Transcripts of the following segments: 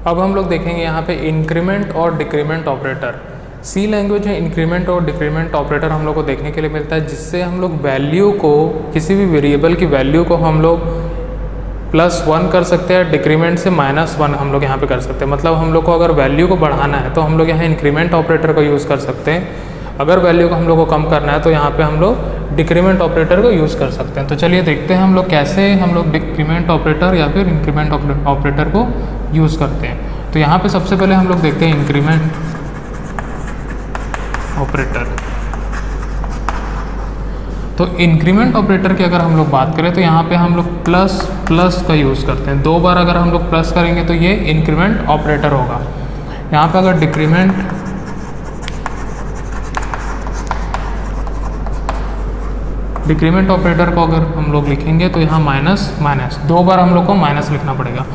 अब हम लोग देखेंगे यहाँ पे इंक्रीमेंट और डिक्रीमेंट ऑपरेटर। सी लैंग्वेज में इंक्रीमेंट और डिक्रीमेंट ऑपरेटर हम लोग को देखने के लिए मिलता है, जिससे हम लोग वैल्यू को, किसी भी वेरिएबल की वैल्यू को हम लोग +1 कर सकते हैं, डिक्रीमेंट से -1 हम लोग यहाँ पे कर सकते हैं। मतलब हम लोग को अगर वैल्यू को बढ़ाना है तो हम लोग यहाँ इंक्रीमेंट ऑपरेटर को यूज़ कर सकते हैं, अगर वैल्यू को हम लोग को कम करना है तो यहाँ पे हम लोग डिक्रीमेंट ऑपरेटर को यूज़ कर सकते हैं। तो चलिए देखते हैं हम लोग कैसे हम लोग डिक्रीमेंट ऑपरेटर या फिर इंक्रीमेंट ऑपरेटर को यूज़ करते हैं। तो यहाँ पे सबसे पहले हम लोग देखते हैं इंक्रीमेंट ऑपरेटर। तो इंक्रीमेंट ऑपरेटर की अगर हम लोग बात करें तो यहाँ पे हम लोग प्लस प्लस का यूज़ करते हैं। 2 बार अगर हम लोग प्लस करेंगे तो ये इंक्रीमेंट ऑपरेटर होगा। यहाँ पे अगर डिक्रीमेंट ऑपरेटर को अगर हम लोग लिखेंगे तो यहाँ माइनस माइनस 2 बार हम लोग को माइनस लिखना पड़ेगा।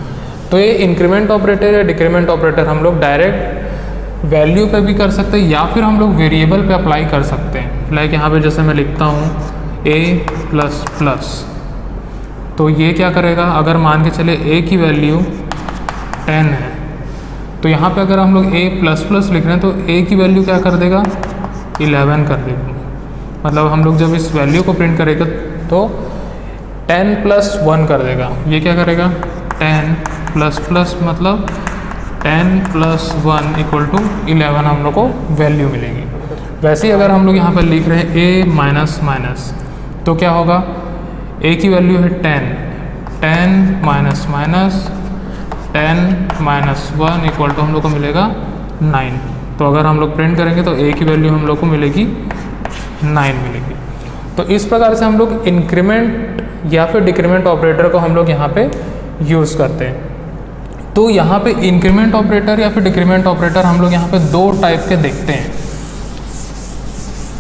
तो ये इंक्रीमेंट ऑपरेटर या डिक्रीमेंट ऑपरेटर हम लोग डायरेक्ट वैल्यू पे भी कर सकते हैं या फिर हम लोग वेरिएबल पे अप्लाई कर सकते हैं। लाइक यहाँ पे जैसे मैं लिखता हूँ a++, तो ये क्या करेगा, अगर मान के चले a की वैल्यू 10 है तो यहाँ पे अगर हम लोग a++ लिख रहे हैं तो a की वैल्यू क्या कर देगा, 11 कर देगा। मतलब हम लोग जब इस वैल्यू को प्रिंट करेगा तो 10 + 1 कर देगा। ये क्या करेगा, 10++ मतलब 10 + 1 = 11 हम लोग को वैल्यू मिलेगी। वैसे ही अगर हम लोग यहाँ पर लिख रहे हैं a तो क्या होगा, a की वैल्यू है 10, 10 -10 -1 हम लोग को मिलेगा 9। तो अगर हम लोग प्रिंट करेंगे तो a की वैल्यू हम लोग को मिलेगी 9 मिलेगी। तो इस प्रकार से हम लोग इंक्रीमेंट या फिर डिक्रीमेंट ऑपरेटर को हम लोग यहाँ पे यूज़ करते हैं। तो यहाँ पे इंक्रीमेंट ऑपरेटर या फिर डिक्रीमेंट ऑपरेटर हम लोग यहाँ पे 2 टाइप के देखते हैं।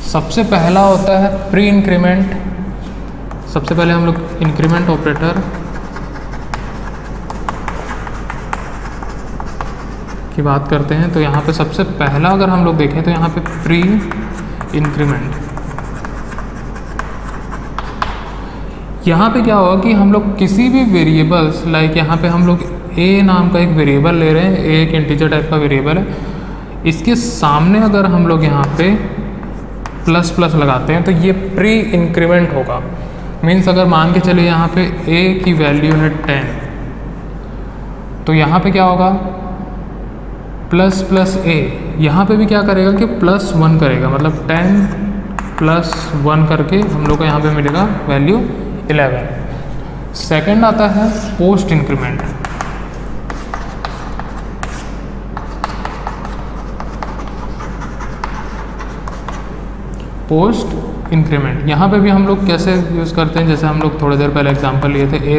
सबसे पहला होता है प्री इंक्रीमेंट। सबसे पहले हम लोग इंक्रीमेंट ऑपरेटर की बात करते हैं। तो यहाँ पे सबसे पहला अगर हम लोग देखें तो यहाँ पे प्री इंक्रीमेंट। यहाँ पे क्या होगा कि हम लोग किसी भी वेरिएबल्स, लाइक यहाँ पे हम लोग a नाम का एक वेरिएबल ले रहे हैं, a एक इंटीजर टाइप का वेरिएबल है, इसके सामने अगर हम लोग यहाँ पे ++ लगाते हैं तो ये प्री इंक्रीमेंट होगा। मीन्स अगर मान के चलिए यहाँ पे a की वैल्यू है 10 तो यहाँ पे क्या होगा, ++a, यहाँ पे भी क्या करेगा कि +1 करेगा, मतलब 10 + 1 करके हम लोग को यहाँ पे मिलेगा वैल्यू 11। सेकंड आता है पोस्ट इंक्रीमेंट। पोस्ट इंक्रीमेंट यहाँ पे भी हम लोग कैसे यूज़ करते हैं, जैसे हम लोग थोड़ी देर पहले एग्जांपल लिए थे a++।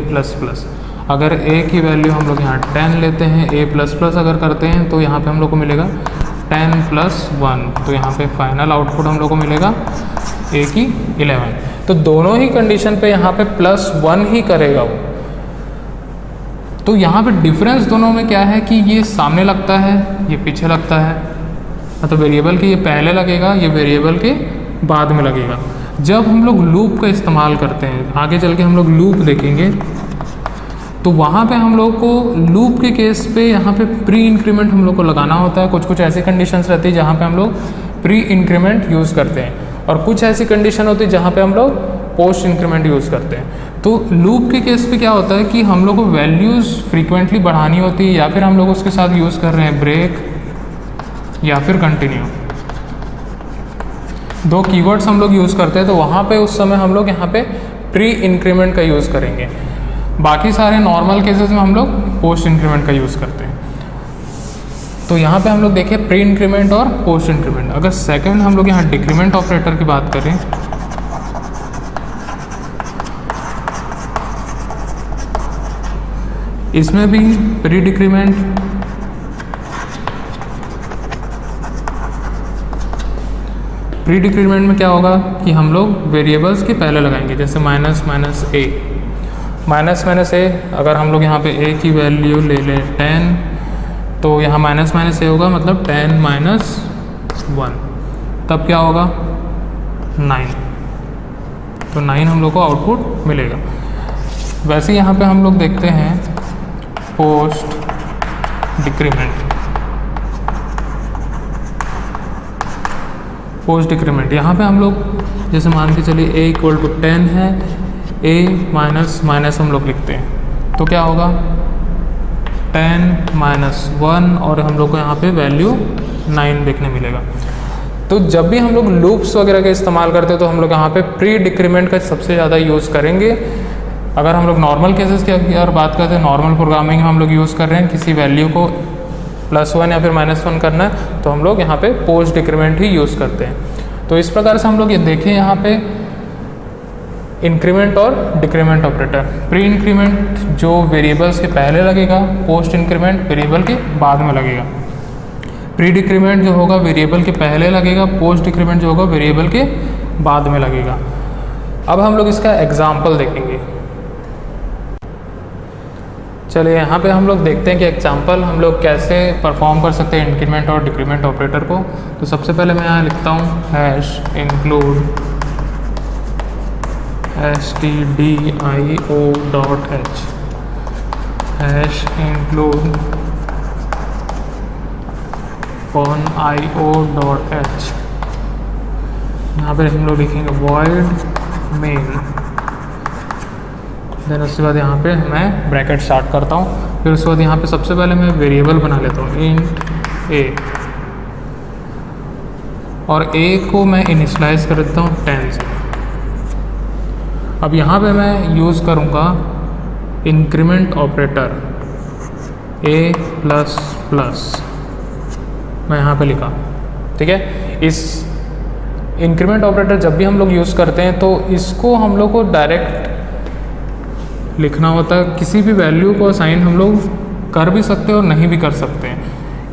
अगर a की वैल्यू हम लोग यहाँ 10 लेते हैं, a++ अगर करते हैं तो यहाँ पे हम लोग को मिलेगा 10 + 1, तो यहाँ पे फाइनल आउटपुट हम लोग को मिलेगा a की 11। तो दोनों ही कंडीशन पे यहाँ पे +1 ही करेगा वो। तो यहाँ पे डिफरेंस दोनों में क्या है कि ये सामने लगता है, ये पीछे लगता है। मतलब वेरिएबल के ये पहले लगेगा, ये वेरिएबल के बाद में लगेगा। जब हम लोग लूप का इस्तेमाल करते हैं, आगे चल के हम लोग लूप देखेंगे, तो वहाँ पे हम लोग को लूप के केस पे यहाँ पे प्री इंक्रीमेंट हम लोग को लगाना होता है। कुछ कुछ ऐसी कंडीशंस रहती है जहाँ पे हम लोग प्री इंक्रीमेंट यूज़ करते हैं, और कुछ ऐसी कंडीशन होती है जहाँ पे हम लोग पोस्ट इंक्रीमेंट यूज़ करते हैं। तो लूप के केस पे क्या होता है कि हम लोग को वैल्यूज़ फ्रीक्वेंटली बढ़ानी होती है, या फिर हम लोग उसके साथ यूज़ कर रहे हैं ब्रेक या फिर कंटिन्यू, 2 कीवर्ड्स हम लोग यूज़ करते हैं। तो वहाँ पे उस समय हम लोग यहाँ पे प्री इंक्रीमेंट का यूज़ करेंगे। बाकी सारे नॉर्मल केसेस में हम लोग पोस्ट इंक्रीमेंट का यूज़ करते हैं। तो यहाँ पे हम लोग देखें प्री इंक्रीमेंट और पोस्ट इंक्रीमेंट। अगर सेकंड हम लोग यहाँ डिक्रीमेंट ऑपरेटर की बात करें, इसमें भी प्री डिक्रीमेंट में क्या होगा कि हम लोग वेरिएबल्स के पहले लगाएंगे, जैसे -a। अगर हम लोग यहाँ पे a की वैल्यू ले लें 10 तो यहाँ -a होगा, मतलब 10 - 1, तब क्या होगा 9। तो 9 हम लोग को आउटपुट मिलेगा। वैसे यहाँ पे हम लोग देखते हैं पोस्ट डिक्रीमेंट, पोस्ट डिक्रीमेंट। यहाँ पे हम लोग जैसे मान के चलिए a इक्वल टू 10 है, a माइनस माइनस हम लोग लिखते हैं तो क्या होगा 10 माइनस 1 और हम लोग को यहाँ पे वैल्यू 9 देखने मिलेगा। तो जब भी हम लोग लूप्स वगैरह का इस्तेमाल करते हैं तो हम लोग यहाँ पे प्री डिक्रीमेंट का सबसे ज़्यादा यूज़ करेंगे। अगर हम लोग नॉर्मल केसेस की अगर बात करते हैं, नॉर्मल प्रोग्रामिंग में हम लोग यूज़ कर रहे हैं किसी वैल्यू को +1 या फिर -1 करना है तो हम लोग यहाँ पे पोस्ट डिक्रीमेंट ही यूज़ करते हैं। तो इस प्रकार से हम लोग ये देखें यहाँ पे इंक्रीमेंट और डिक्रीमेंट ऑपरेटर। प्री इंक्रीमेंट जो वेरिएबल्स के पहले लगेगा, पोस्ट इंक्रीमेंट वेरिएबल के बाद में लगेगा। प्री डिक्रीमेंट जो होगा वेरिएबल के पहले लगेगा, पोस्ट डिक्रीमेंट जो होगा वेरिएबल के बाद में लगेगा। अब हम लोग इसका एग्जाम्पल देखेंगे। चलिए यहाँ पे हम लोग देखते हैं कि एग्जाम्पल हम लोग कैसे परफॉर्म कर सकते हैं इंक्रीमेंट और डिक्रीमेंट ऑपरेटर को। तो सबसे पहले मैं यहाँ लिखता हूँ hash include stdio.h, hash include io.h। यहाँ पर हम लोग लिखेंगे void main, देन उसके बाद यहाँ पे मैं ब्रैकेट स्टार्ट करता हूँ। फिर उसके बाद यहाँ पे सबसे पहले मैं वेरिएबल बना लेता हूँ int a, और a को मैं इनिशलाइज कर देता हूँ 10 से। अब यहाँ पे मैं यूज़ करूँगा इंक्रीमेंट ऑपरेटर a++, मैं यहाँ पे लिखा, ठीक है। इस इंक्रीमेंट ऑपरेटर जब भी हम लोग यूज़ करते हैं तो इसको हम लोग को डायरेक्ट लिखना होता है। किसी भी वैल्यू को असाइन हम लोग कर भी सकते हैं और नहीं भी कर सकते हैं।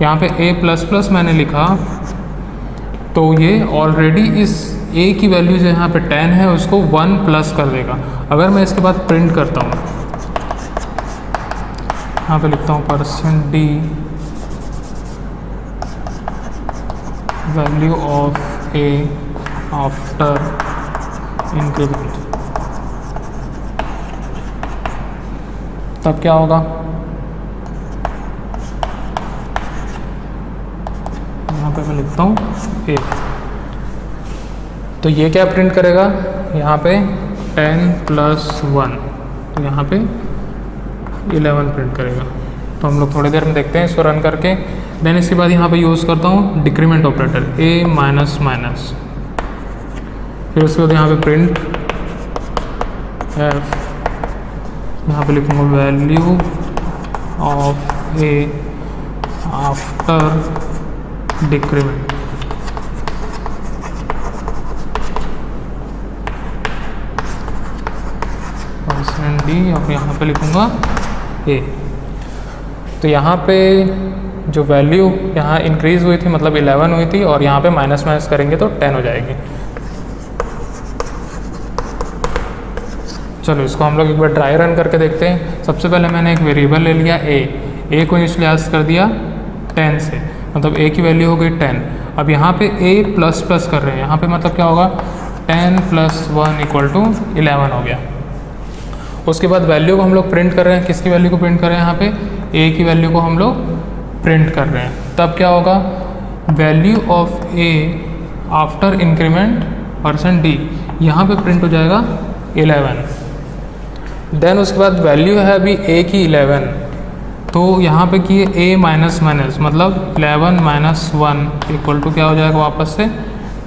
यहाँ पे a++ मैंने लिखा तो ये ऑलरेडी इस a की वैल्यू जो यहाँ पे 10 है उसको 1 प्लस कर देगा। अगर मैं इसके बाद प्रिंट करता हूँ, यहाँ पे लिखता हूँ %d value of a after increment, तब क्या होगा, यहाँ पे मैं लिखता हूँ a, तो ये क्या प्रिंट करेगा यहाँ पे 10 + 1, तो यहाँ पे 11 प्रिंट करेगा। तो हम लोग थोड़ी देर में देखते हैं इसको रन करके। देन इसके बाद यहाँ पे यूज़ करता हूँ डिक्रीमेंट ऑपरेटर a-, फिर उसके बाद यहाँ पे प्रिंट f, यहाँ पे लिखूँगा value of a after decrement, %d, और यहाँ पे लिखूँगा a। तो यहाँ पे जो वैल्यू यहाँ इंक्रीज़ हुई थी मतलब 11 हुई थी, और यहाँ पे माइनस माइनस करेंगे तो 10 हो जाएगी। चलो इसको हम लोग एक बार ट्राई रन करके देखते हैं। सबसे पहले मैंने एक वेरिएबल ले लिया a को इनिशियलाइज कर दिया 10 से, मतलब a की वैल्यू हो गई 10। अब यहाँ पे a++ कर रहे हैं, यहाँ पे मतलब क्या होगा 10 + 1 = 11 हो गया। उसके बाद वैल्यू को हम लोग प्रिंट कर रहे हैं, किसकी वैल्यू को प्रिंट कर रहे हैं, यहाँ पे a की वैल्यू को हम लोग प्रिंट कर रहे हैं। तब क्या होगा value of a after increment %d, यहाँ पे प्रिंट हो जाएगा 11। देन उसके बाद वैल्यू है अभी a की 11, तो यहाँ पे किए a माइनस माइनस मतलब 11 - 1 इक्वल टू क्या हो जाएगा वापस से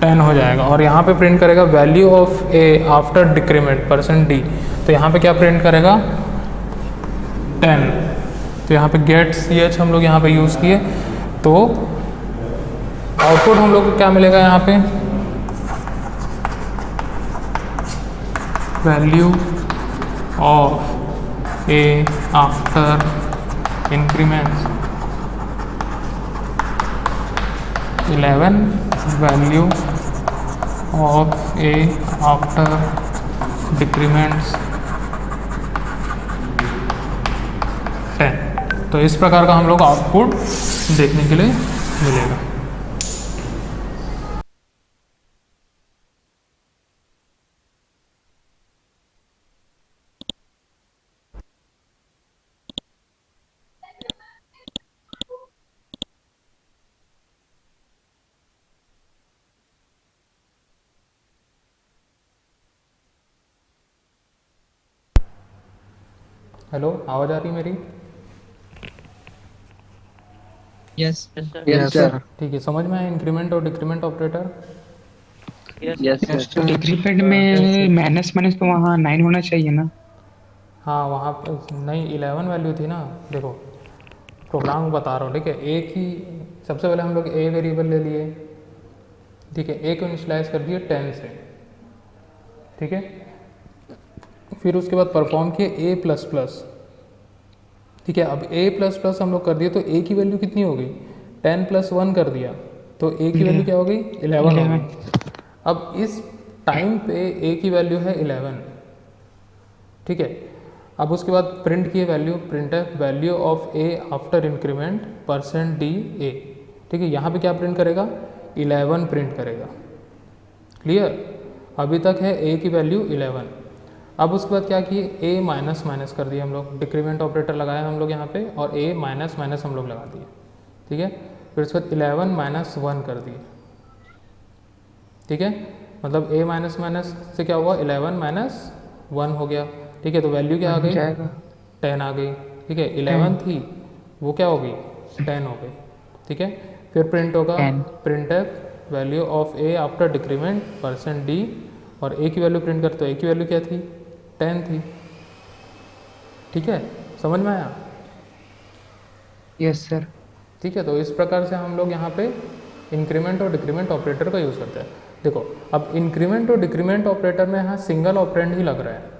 10 हो जाएगा। और यहाँ पे प्रिंट करेगा value of a after decrement %d, तो यहाँ पे क्या प्रिंट करेगा 10। तो यहाँ पे गेट ch हम लोग यहाँ पे यूज़ किए, तो आउटपुट हम लोग को क्या मिलेगा यहाँ पे value of a after increment 11, value of a after decrements 10। तो इस प्रकार का हम लोग आउटपुट देखने के लिए मिलेगा। हेलो, आवाज़ आ रही मेरी? Yes yes sir. ठीक है, समझ में आया इंक्रीमेंट और decrement operator? Yes yes. Sir. तो डिक्रीमेंट में माइनस माइनस तो वहाँ 9 होना चाहिए ना? हाँ, वहाँ पर नहीं, 11 वैल्यू थी ना। देखो, प्रोग्राम बता रहा हूँ, ठीक है। ए की सबसे पहले हम लोग ए वेरिएबल ले लिए, ठीक है। ए को इनिशलाइज कर दिए 10 से, ठीक है। फिर उसके बाद परफॉर्म किए ए प्लस प्लस, ठीक है। अब ए प्लस प्लस हम लोग कर दिए तो ए की वैल्यू कितनी हो गई? 10 प्लस 1 कर दिया तो ए की वैल्यू क्या हो गई? 11 हो 11। गई। अब इस टाइम पे ए की वैल्यू है 11, ठीक है। अब उसके बाद प्रिंट किए वैल्यू, प्रिंट है value of A after increment percent D A, ठीक है। यहाँ पे क्या प्रिंट करेगा? 11 प्रिंट करेगा। क्लियर? अभी तक है ए की वैल्यू 11। अब उसके बाद क्या किए? ए माइनस माइनस कर दिया हम लोग, डिक्रीमेंट ऑपरेटर लगाया हम लोग यहाँ पे, और ए माइनस माइनस हम लोग लगा दिए, ठीक है। फिर उसके बाद 11 माइनस 1 कर दिए, ठीक है। मतलब ए माइनस माइनस से क्या हुआ? 11 माइनस 1 हो गया, ठीक है। तो वैल्यू क्या आ बन गई? जाएगा 10 आ गई, ठीक है। 11 10। थी, वो क्या हो गई? 10 हो गई, ठीक है। फिर प्रिंट होगा 10। Print value of A after decrement percent D, और ए की वैल्यू प्रिंट करते, तो ए की वैल्यू क्या थी? 10 थी, ठीक है। समझ में आया? Yes sir. ठीक है। तो इस प्रकार से हम लोग यहाँ पे इंक्रीमेंट और डिक्रीमेंट ऑपरेटर का यूज़ करते हैं। देखो, अब इंक्रीमेंट और डिक्रीमेंट ऑपरेटर में यहाँ सिंगल ऑपरेंड ही लग रहा है,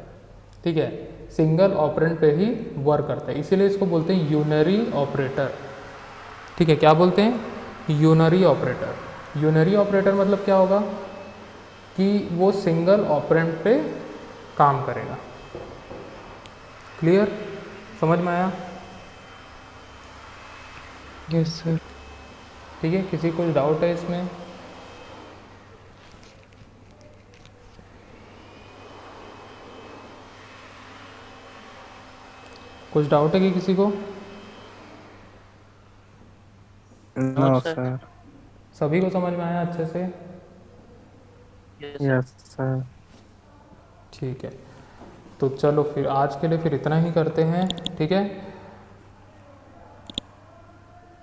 ठीक है। सिंगल ऑपरेंड पे ही वर्क करता है, इसीलिए इसको बोलते हैं यूनरी ऑपरेटर, ठीक है। क्या बोलते हैं? Unary operator. यूनरी ऑपरेटर मतलब क्या होगा? कि वो सिंगल ऑपरेंड पे काम करेगा। क्लियर? समझ में आया? Yes sir. ठीक है, किसी को डाउट है इसमें? कुछ डाउट है कि किसी को? No sir. सभी को समझ में आया अच्छे से? Yes sir. ठीक है, तो चलो फिर आज के लिए फिर इतना ही करते हैं, ठीक है।